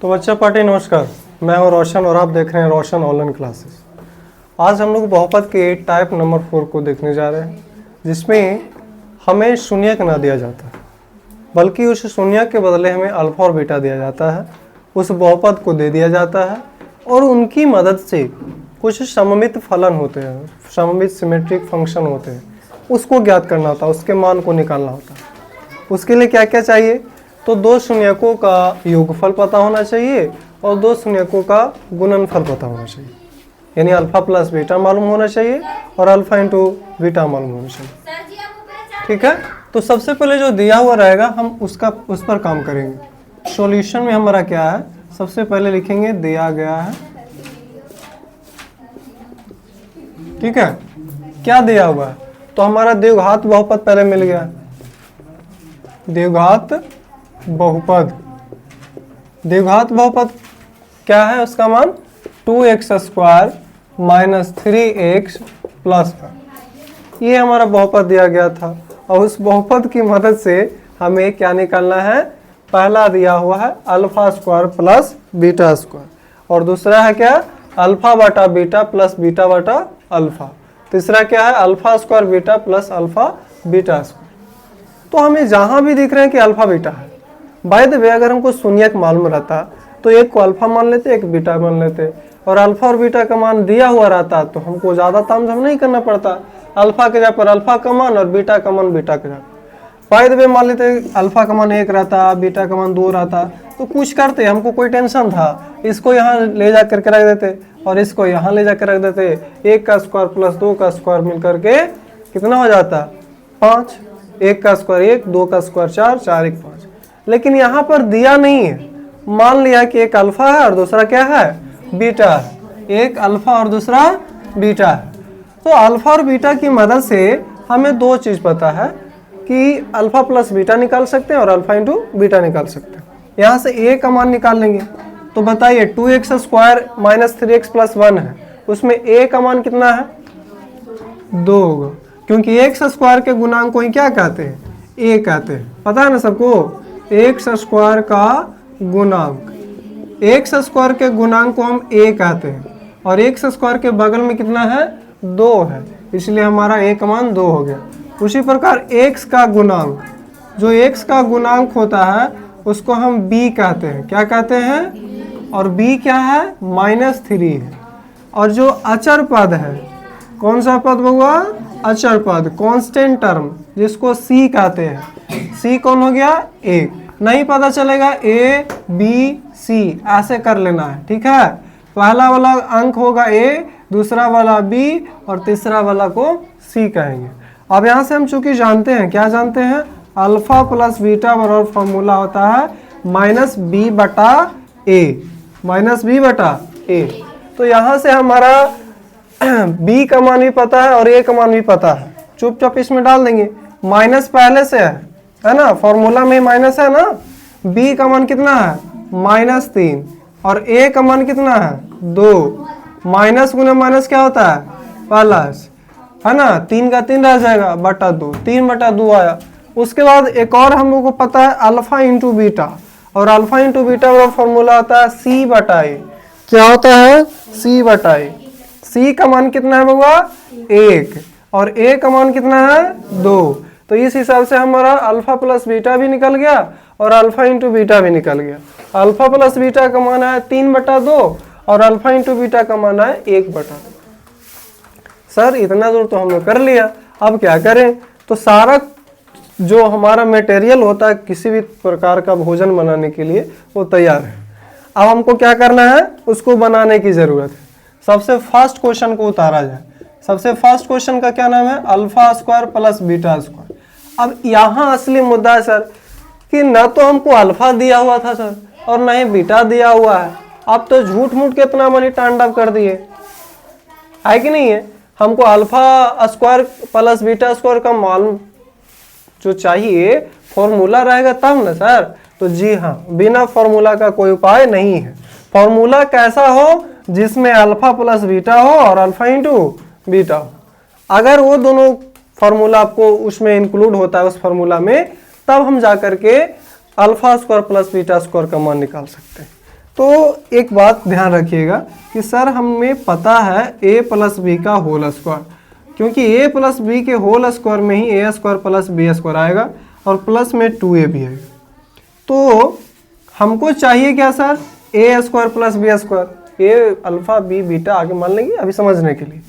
तो बच्चा पार्टी नमस्कार, मैं हूं रोशन और आप देख रहे हैं रोशन ऑनलाइन क्लासेस। आज हम लोग बहुपद के टाइप नंबर 4 को देखने जा रहे हैं, जिसमें हमें शून्यक ना दिया जाता है, बल्कि उस शून्यक के बदले हमें अल्फा और बीटा दिया जाता है। उस बहुपद को दे दिया जाता है और उनकी मदद से कुछ सममित फलन होते हैं, सममित सिमेट्रिक फंक्शन होते हैं, उसको ज्ञात करना होता है, उसके मान को निकालना होता है। उसके लिए क्या क्या चाहिए? तो दो शून्यकों का योगफल पता होना चाहिए और दो शून्यकों का गुणनफल पता होना चाहिए, यानी अल्फा प्लस बीटा मालूम होना चाहिए और अल्फा इंटू बीटा मालूम होना चाहिए। ठीक है, तो सबसे पहले जो दिया हुआ रहेगा हम उस पर काम करेंगे। सॉल्यूशन में हमारा क्या है, सबसे पहले लिखेंगे दिया गया है। ठीक है, क्या दिया हुआ है? तो हमारा द्विघात बहुपद पहले मिल गया, द्विघात बहुपद। द्विघात बहुपद क्या है? उसका मान 2x² माइनस 3x प्लस 1, ये हमारा बहुपद दिया गया था। और उस बहुपद की मदद से हमें क्या निकालना है? पहला दिया हुआ है alpha square plus beta square, और दूसरा है क्या? अल्फा बटा बीटा प्लस बीटा बटा अल्फा। तीसरा क्या है? Alpha square beta plus alpha beta square. तो हमें जहां भी दिख रहे हैं कि अल्फा बीटा है, बाय द वे अगर हमको शून्यक मालूम रहता तो एक को अल्फा मान लेते, एक बीटा मान लेते, और अल्फा और बीटा का मान दिया हुआ रहता तो हमको ज़्यादा तामझाम नहीं करना पड़ता। अल्फा के जगह पर अल्फा का मान और बीटा का मान बीटा के जगह। बाय द वे मान लेते अल्फा का मान 1 रहता, बीटा का मान 2 रहता, तो कुछ करते, हमको कोई टेंशन था, इसको यहाँ ले जा करके रख देते और इसको यहाँ ले जाकर रख देते। 1 का स्क्वायर प्लस 2 का स्क्वायर मिल करके कितना हो जाता? 5। 1 का स्क्वायर 1, 2 का स्क्वायर 4, 4 1 5। लेकिन यहाँ पर दिया नहीं है, मान लिया कि एक अल्फा है और दूसरा क्या है? बीटा है। एक अल्फा और दूसरा बीटा है। तो अल्फा और बीटा की मदद से हमें दो चीज़ पता है कि अल्फा प्लस बीटा निकाल सकते हैं और अल्फा इंटू बीटा निकाल सकते हैं। यहाँ से ए का मान निकाल लेंगे, तो बताइए 2x² माइनस 3x प्लस 1 है, उसमें ए का मान कितना है? 2 होगा, क्योंकि x² के गुणांक को ही क्या कहते हैं? ए कहते हैं। पता है ना सबको? x² का गुणांक, x² के गुणांक को हम ए कहते हैं, और x² के बगल में कितना है? 2 है, इसलिए हमारा ए का मान 2 हो गया। उसी प्रकार x का गुणांक, जो x का गुणांक होता है उसको हम b कहते हैं। क्या कहते हैं? और b क्या है? -3 है। और जो अचर पद है, कौन सा पद हुआ? अचर पद, कांस्टेंट टर्म, जिसको c कहते हैं। c कौन हो गया? a। नहीं पता चलेगा a b c, ऐसे कर लेना है। ठीक है, पहला वाला अंक होगा a, दूसरा वाला b और तीसरा वाला को c कहेंगे। अब यहाँ से हम चूंकि जानते हैं, क्या जानते हैं? अल्फा प्लस बीटा बराबर फॉर्मूला होता है -b बटा a, -b बटा a। तो यहाँ से हमारा b का मान भी पता है और a का मान भी पता है, चुपचाप इसमें डाल देंगे। माइनस पहले से है ना, फॉर्मूला में माइनस है ना। b का मान कितना है? -3, और a का मान कितना है? 2। माइनस गुना माइनस क्या होता है? प्लस, है ना। 3 का 3 रह जाएगा, बटा 2, 3 बटा 2 आया। उसके बाद एक और हम लोग को पता है अल्फा इंटू बीटा, और अल्फा इंटू बीटा का फॉर्मूला होता है c बटा a। क्या होता है? c बटा a। c का मान कितना है बउआ? 1, और a का मान कितना है? 2। तो इस हिसाब से हमारा अल्फा प्लस बीटा भी निकल गया और अल्फा इंटू बीटा भी निकल गया। अल्फा प्लस बीटा का मान है 3 बटा 2 और अल्फा इंटू बीटा का मान है 1 बटा 2। सर इतना दूर तो हमने कर लिया, अब क्या करें? तो सारा जो हमारा मटेरियल होता है किसी भी प्रकार का भोजन बनाने के लिए, वो तैयार है। अब हमको क्या करना है? उसको बनाने की जरूरत है। सबसे फर्स्ट क्वेश्चन को उतारा जाए। सबसे फर्स्ट क्वेश्चन का क्या नाम है? Alpha square plus beta square. अब यहाँ असली मुद्दा है सर कि न तो हमको अल्फा दिया हुआ था सर, और न ही बीटा दिया हुआ है। अब तो झूठ मूठ के इतना मनी तांडव कर दिए, है कि नहीं है? हमको alpha square plus beta square का मालूम जो चाहिए, फॉर्मूला रहेगा तब ना सर। तो जी हाँ, बिना फॉर्मूला का कोई उपाय नहीं है। फॉर्मूला कैसा हो? जिसमें अल्फा प्लस बीटा हो और अल्फा इंटू बीटा हो। अगर वो दोनों फॉर्मूला आपको उसमें इंक्लूड होता है, उस फॉर्मूला में, तब हम जा करके alpha square plus beta square का मान निकाल सकते हैं। तो एक बात ध्यान रखिएगा कि सर हमें पता है a प्लस बी का होल स्क्वायर, क्योंकि a प्लस बी के होल स्क्वायर में ही a square plus B square आएगा और प्लस में 2a भी आएगा। तो हमको चाहिए क्या sir, a square plus B square, a alpha b beta आगे मान लेंगे अभी समझने के लिए।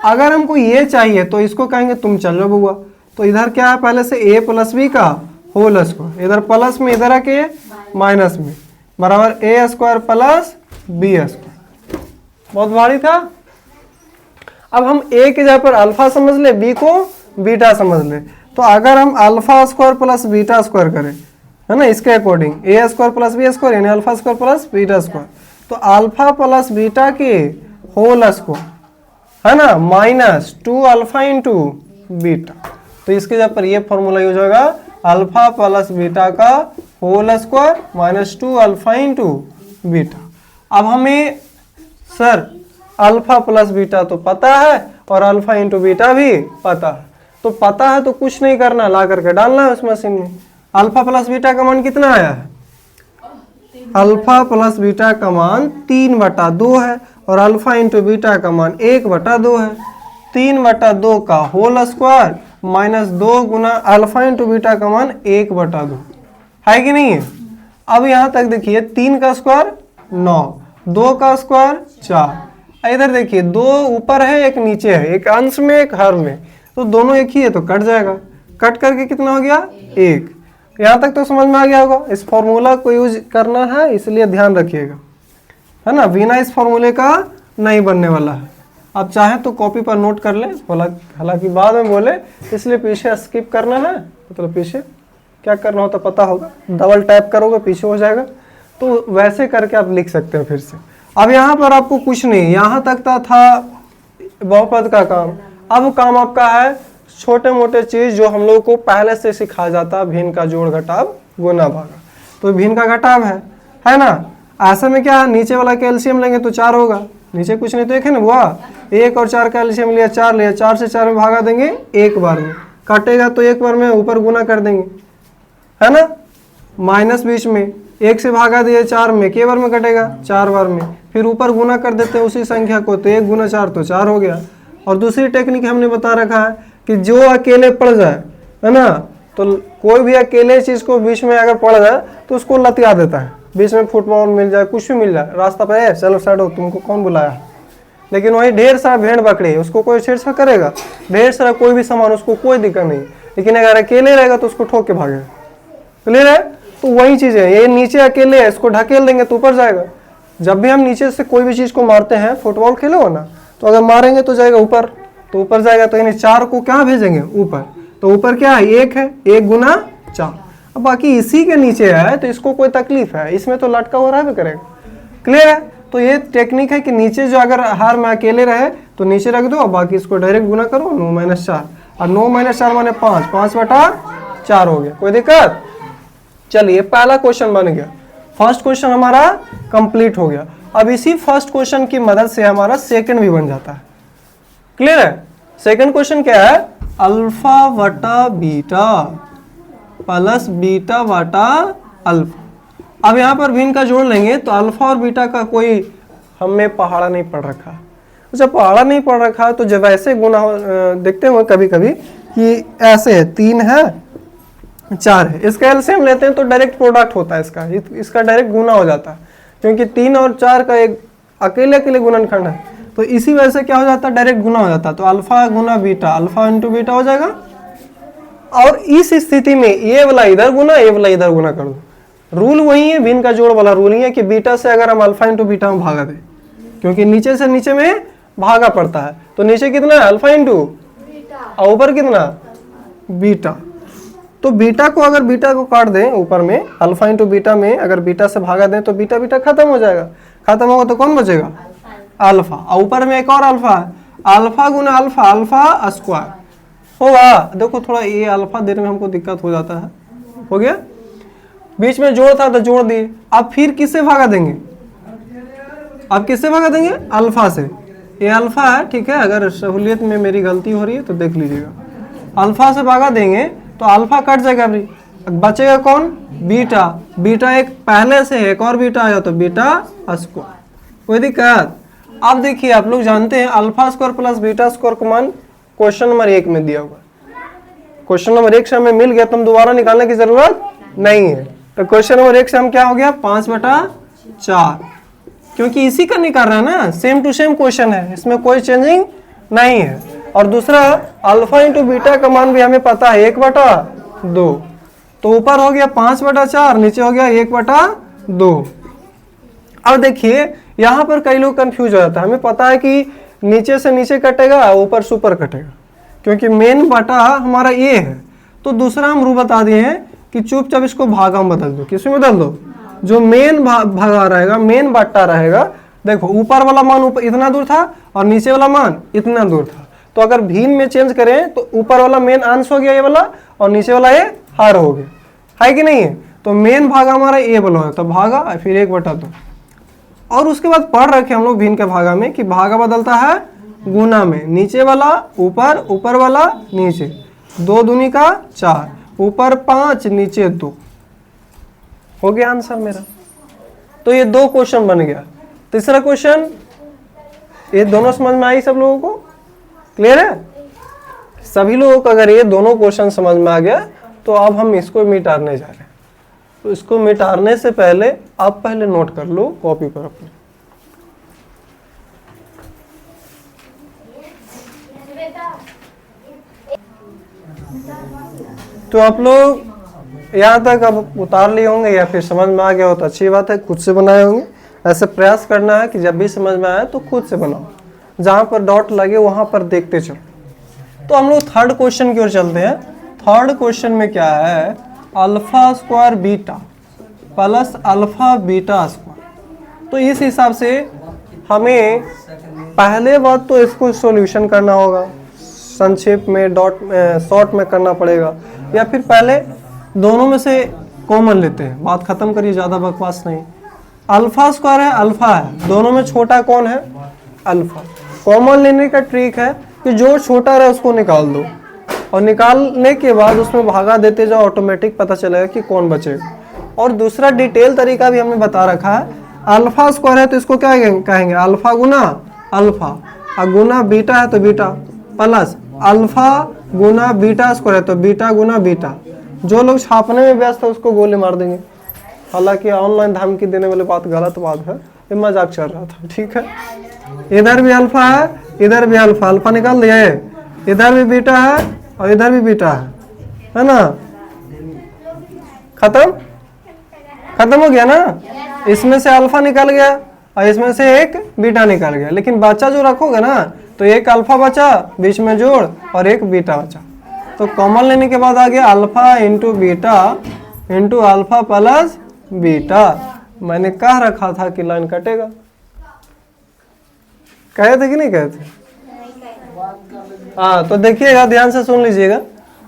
अगर हमको ये चाहिए तो इसको कहेंगे तुम चलो बुआ, तो इधर क्या है पहले से a प्लस बी का होल स्क्वायर, इधर प्लस में इधर आके माइनस में बराबर a square plus B square. बहुत भारी था। अब हम a की जगह पर अल्फा समझ ले, b को बीटा समझ ले। तो अगर हम alpha square plus beta square करें, है ना, इसके according a square plus B square यानी alpha square plus beta square, तो अल्फा प्लस बीटा के होल स्क्वायर, है ना, माइनस 2 अल्फा इंटू बीटा। तो इसके जगह पर ये फॉर्मूला यूज होगा, अल्फा प्लस बीटा का whole square minus 2 alpha into beta. अब हमें सर अल्फा प्लस बीटा तो पता है और अल्फा इंटू बीटा भी पता है, तो पता है तो कुछ नहीं करना, ला करके डालना है उस मशीन में। अल्फा प्लस बीटा का मान कितना आया है, अल्फा प्लस बीटा का मान 3/2 है और अल्फा इंटू बीटा का मान 1/2 है। 3/2 का होल स्क्वायर माइनस 2 गुना अल्फा इंटू बीटा का मान 1/2 है कि नहीं है। अब यहाँ तक देखिए 3 का स्क्वायर 9, 2 का स्क्वायर 4, इधर देखिए 2 ऊपर है एक नीचे है, एक अंश में एक हर में, तो दोनों एक ही है तो कट जाएगा। कट करके कितना हो गया 1। यहाँ तक तो समझ में आ गया होगा। इस फॉर्मूला को यूज करना है इसलिए ध्यान रखिएगा, है ना, बिना इस फॉर्मूले का नहीं बनने वाला है। आप चाहें तो कॉपी पर नोट कर ले, हालांकि बाद में बोले इसलिए पीछे स्किप करना है, मतलब पीछे क्या करना होता पता होगा, डबल टैप करोगे पीछे हो जाएगा, तो वैसे करके आप लिख सकते हो फिर से। अब यहाँ पर आपको कुछ नहीं, यहाँ तक था बहुपद का काम। अब काम आपका है छोटे मोटे चीज जो हम लोग को पहले से सिखाया जाता है, भिन्न का जोड़ घटाव गुना भागा। तो भिन्न का घटाव है ना। ऐसे में क्या है, नीचे वाला का एलसीएम लेंगे तो 4 होगा, नीचे कुछ नहीं तो 1 है ना बुआ, 1 और 4 का एलसीएम लिया 4 लिया, 4 से 4 में भागा देंगे एक बार में, काटेगा तो एक बार में ऊपर गुना कर देंगे, है ना, माइनस बीच में 1 से भागा दिए 4 में, के बार में कटेगा 4 बार में, फिर ऊपर गुना कर देते हैं उसी संख्या को, तो 1 गुना 4 तो 4 हो गया। और दूसरी टेक्निक हमने बता रखा है कि जो अकेले पड़ जाए, है ना, तो कोई भी अकेले चीज को बीच में अगर पड़ जाए तो उसको लतिया देता है, बीच में फुटबॉल मिल जाए कुछ भी मिल जाए, रास्ता पे है चलो साइड हो, तुमको कौन बुलाया। लेकिन वही ढेर सारा भेड़ बकरी उसको कोई छेड़छाड़ करेगा, ढेर सारा कोई भी सामान उसको कोई दिक्कत नहीं, लेकिन अगर अकेले रहेगा तो उसको ठोक के भागेगा। क्लियर है। तो वही चीज है, ये नीचे अकेले है, इसको ढकेल देंगे तो ऊपर जाएगा। जब भी हम नीचे से कोई भी चीज को मारते हैं, फुटबॉल खेलो हो ना, तो अगर मारेंगे तो जाएगा ऊपर, तो ऊपर जाएगा, तो यानी 4 को क्या भेजेंगे ऊपर, तो ऊपर क्या है 1 है, 1 गुना 4। अब बाकी इसी के नीचे है तो इसको कोई तकलीफ है, इसमें तो लटका हुआ रहा भी करेगा। क्लियर है। तो ये टेक्निक है कि नीचे जो अगर हार में अकेले रहे तो नीचे रख दो और बाकी इसको डायरेक्ट गुना करो 9 - 4, और 9 - 4 माने 5, 5/4 हो गया। कोई दिक्कत। चलिए पहला क्वेश्चन बन गया, फर्स्ट क्वेश्चन हमारा कंप्लीट हो गया। अब इसी फर्स्ट क्वेश्चन की मदद से हमारा सेकंड भी बन जाता है। क्लियर है। सेकंड क्वेश्चन क्या है, अल्फा बटा बीटा प्लस बीटा बटा अल्फा। अब यहाँ पर भिन्न का जोड़ लेंगे तो अल्फा और बीटा का कोई हमें पहाड़ा नहीं पड़ रखा। जब पहाड़ा नहीं पड़ रखा तो जब ऐसे गुना हो, देखते हुए कभी कभी कि ऐसे है 3 है 4 है, इसका एलसीएम लेते हैं तो डायरेक्ट प्रोडक्ट होता है इसका डायरेक्ट गुना हो जाता है, क्योंकि 3 और 4 का एक अकेले अकेले गुणनखंड है, तो इसी वजह से क्या हो जाता है डायरेक्ट गुना हो जाता है। तो अल्फा गुना बीटा, अल्फा इंटू बीटा हो जाएगा। और इस स्थिति में ये वाला इधर गुना, ये वाला इधर गुना कर दो। रूल वही है, भिन्न का जोड़ वाला रूल ही है कि बीटा से अगर हम अल्फा इंटू बीटा में भागा दें, क्योंकि नीचे से नीचे में भागा पड़ता है, तो नीचे कितना है अल्फा इंटू और ऊपर कितना बीटा। तो बीटा को अगर बीटा को काट दें ऊपर में, अल्फा इंटू बीटा में अगर बीटा से भागा दें तो बीटा बीटा खत्म हो जाएगा। खत्म होगा तो कौन बचेगा अल्फा, और ऊपर में एक और अल्फा है, अल्फा गुना अल्फा, अल्फा स्क्वायर होगा। देखो थोड़ा ये अल्फा देने में हमको दिक्कत हो जाता है, हो गया। बीच में जोड़ था तो जोड़ दिए। अब फिर किससे भागा देंगे, अब किससे भागा देंगे अल्फा से। ये अल्फा है, ठीक है, अगर सहूलियत में मेरी गलती हो रही है तो देख लीजिएगा। अल्फा से भागा देंगे तो अल्फा कट जाएगा, बचेगा कौन, बीटा। बीटा एक पहले से है, एक और बीटा आया तो बीटा स्क्वायर, कोई दिक्कत। अब देखिए आप लोग जानते हैं alpha square plus beta square का मान क्वेश्चन नंबर 1 में दिया हुआ। क्वेश्चन नंबर 1 से हमें मिल गया तो हम दोबारा निकालने की जरूरत नहीं है। तो क्वेश्चन नंबर 1 से हम क्या हो गया 5/4, क्योंकि इसी का निकाल रहे हैं ना, सेम टू सेम क्वेश्चन है, इसमें कोई चेंजिंग नहीं है। और दूसरा अल्फा इंटू बीटा का मान भी हमें पता है 1/2, तो ऊपर हो गया 5/4, नीचे हो गया 1/2। अब देखिए यहाँ पर कई लोग कंफ्यूज हो जाता है, हमें पता है कि नीचे से नीचे कटेगा, ऊपर से ऊपर कटेगा, क्योंकि मेन बटा हमारा ये है। तो दूसरा हम रूल बता दिए हैं कि चुपचाप इसको भागा में बदल दो। किसमें बदल दो, जो मेन भागा रहेगा, मेन बट्टा रहेगा। देखो ऊपर वाला मान ऊपर इतना दूर था और नीचे वाला मान इतना दूर था, तो अगर भीम में चेंज करें तो ऊपर वाला मेन अंश हो गया ये वाला और नीचे वाला ये हार हो गया, है कि नहीं है। तो मेन भागा हमारा ये वाला है, तो भागा फिर 1/2। और उसके बाद पढ़ रखे हम लोग भिन्न के भागा में कि भागा बदलता है गुना में, नीचे वाला ऊपर, ऊपर वाला नीचे, 2 दूनी का 4, ऊपर 5 नीचे 2, हो गया आंसर मेरा। तो ये 2 क्वेश्चन बन गया। तीसरा क्वेश्चन, ये दोनों समझ में आई सब लोगों को, क्लियर है सभी लोगों को। अगर ये दोनों क्वेश्चन समझ में आ गया तो अब हम इसको मिटाने जा रहे हैं। तो इसको मिटाने से पहले आप पहले नोट कर लो कॉपी पर अपने। तो आप लोग यहाँ तक अब उतार लिए होंगे या फिर समझ में आ गया हो तो अच्छी बात है, खुद से बनाए होंगे। ऐसे प्रयास करना है कि जब भी समझ में आए तो खुद से बनाओ, जहाँ पर डॉट लगे वहाँ पर देखते चलो। तो हम लोग थर्ड क्वेश्चन की ओर चलते हैं। थर्ड क्वेश्चन में क्या है, alpha square beta plus alpha beta square. तो इस हिसाब से हमें पहले बात तो इसको सॉल्यूशन करना होगा, संक्षेप में डॉट शॉर्ट में करना पड़ेगा, या फिर पहले दोनों में से कॉमन लेते हैं, बात खत्म करिए, ज़्यादा बकवास नहीं। अल्फा स्क्वायर है, अल्फा है, दोनों में छोटा कौन है, अल्फा। कॉमन लेने का ट्रिक है कि जो छोटा रहे उसको निकाल दो, और निकालने के बाद उसमें भागा देते जाओ, ऑटोमेटिक पता चलेगा कि कौन बचेगा। और दूसरा डिटेल तरीका भी हमने बता रखा है, अल्फा स्क्वायर है तो इसको क्या कहेंगे, अल्फा गुना अल्फा, और गुना बीटा है तो बीटा, प्लस अल्फा गुना बीटा स्क्वायर है तो बीटा गुना बीटा। जो लोग छापने में व्यस्त है उसको गोली मार देंगे। हालांकि ऑनलाइन धमकी देने वाली बात गलत बात है, ये मजाक चल रहा था, ठीक है। इधर भी अल्फा है, इधर भी अल्फा, अल्फा निकाल दिया है, इधर भी बीटा है और इधर भी बीटा है ना। खत्म हो गया ना। इसमें से अल्फा निकल गया और इसमें से एक बीटा निकल गया, लेकिन बच्चा जो रखोगे ना तो एक अल्फा बचा, बीच में जोड़, और एक बीटा बचा। तो कॉमन लेने के बाद आ गया alpha into beta into alpha plus beta. मैंने कह रखा था कि लाइन कटेगा, कहे थे कि नहीं कहे थे। हाँ तो देखिएगा, ध्यान से सुन लीजिएगा।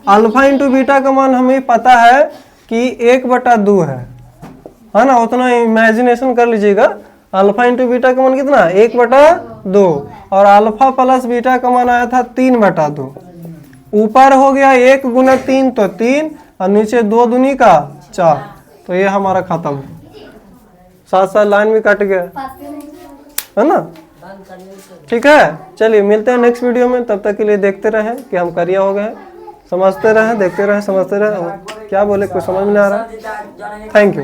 अल्फा इंटू बीटा का मान हमें पता है कि 1/2 है ना, उतना इमेजिनेशन कर लीजिएगा। अल्फा इंटू बीटा का मान कितना, 1/2, और अल्फा प्लस बीटा का मान आया था 3/2। ऊपर हो गया 1 गुना 3 तो 3, और नीचे 2 दूनी का 4, तो ये हमारा खत्म है। साथ साथ लाइन भी कट गया, है ना। ठीक है, चलिए मिलते हैं नेक्स्ट वीडियो में। तब तक के लिए देखते रहें कि हम करिया हो गए, समझते रहें, देखते रहें, समझते रहें। क्या बोले, कुछ समझ में नहीं आ रहा है। Thank you.